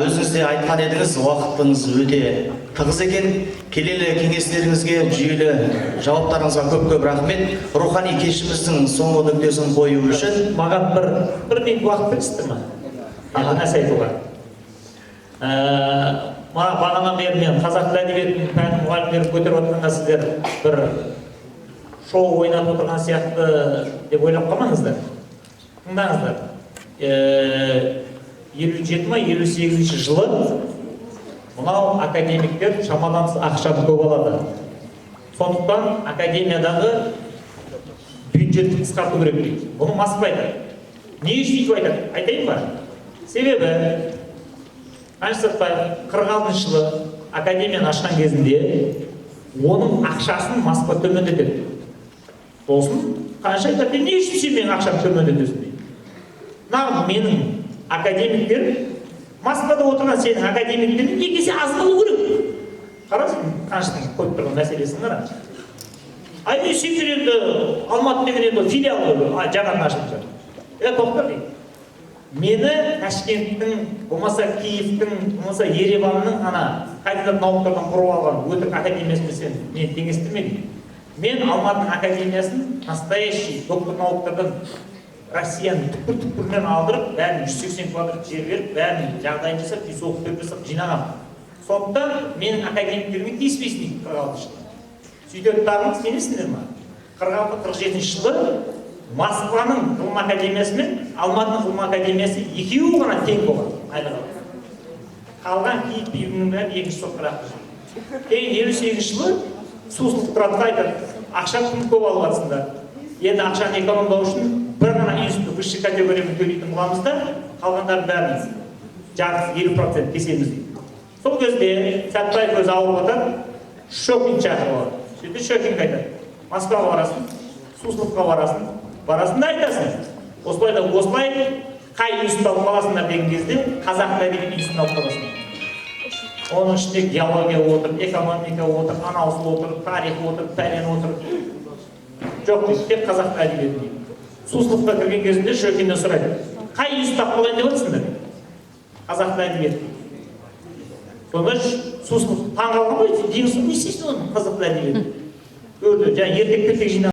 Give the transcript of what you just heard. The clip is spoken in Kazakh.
өзіңіз де айтқан едіңіз, уақытыңыз өте тығыз екен. Келелі кеңестеріңізге, жүйелі жауаптарыңызға көп рахмет. Рухани кешіміздің соңғы нүктесін қою үшін маған бір минут уақыт бересіздер ме? Нәрсе айтуға. Бағанан бері мен қазақ тілі әдебиетінің пәнін мұғалімдерін көтеріп отырғанға сіздер бір шоу ойнап отырған сияқты деп ойлап қалмаңыздар. Тыңдаңыздар. 57 ма 58 жылы мынау академиктер шамадан ақшаны көп алады. Сондықтан академиядағы бюджетті қысқарту керек дейді. Бұны Масқов айтады. Не үшін өйтіп айтады? Айтайын ба? Себебі Қаныш Сәтпаев 46 жылы академияны ашқан кезінде оның ақшасын Масқов төмендетеді. Сосын Қаныш айтады, не үшін сен менің ақшамды төмендетесің дейді. Мынау менің академиктерім Москвада отырған сенің академиктерің екі есе аз болу керек. Қарасың, Қаныштың қойып тұрған мәселесін қара. Ай мен сендер енді Алматы деген енді филиал жаңадан ашылып жатыр. Тоқтар дейді. Мені Ташкенттің, болмаса Киевтің, болмаса Ереванның кандидат науктардан құрып алған өтірік академиясын сен мені теңестірме дейді. Мен Алматының академиясын настоящий доктор науктардан Россияның түкпір-түкпірінен алдырып, бәрін 180 квадрат жер беріп, бәрін жағдайын жасап, үй соғып жасап жинаған. Сондықтан менің академиктеріме тиіспейсің дейді 46 жылы. Сөйтіп тағыңыз сенесіңдер ма? 46-47 жылы Москваның ғылым академиясы мен Алматының ғылым академиясы екеуі ғана тең болған. Қалған Киев бүйірінің бәрі екінші соқтырақты. Кейін 58 жылы Суслов тұрады айтады, ақша тым көп алып жатсыңдар. Енді ақшаны экономдау үшін бір ғана институт высший категорияны төлейтін боламыз да, қалғандарын бәрін жарты 50% кесеміз дейді. Сол кезде Сәтпаев өзі ауырып жатады, Щекин шақырып алады. Сөйтіп Щекинге айтады, Москваға барасың, Сусловқа барасың да айтасың. Осылай қай институт алып қаласыңдар деген кезде қазақ әдебиет институтын алып қаласың. Оның ішінде геология отыр, экономика отыр, анаусы отыр, тарих отыр, пәлен отыр. Жоқ дейді, тек қазақ әдебиеті дейді. Сусловқа кірген кезінде Щекиннен сұрайды, қай институт алайын деп отырсыңдар? Қазақ әдебиеті. Сонда Суслов таң қалған ғой, не істейсің оны қазақ әдебиеті? Көрді, ертек жинап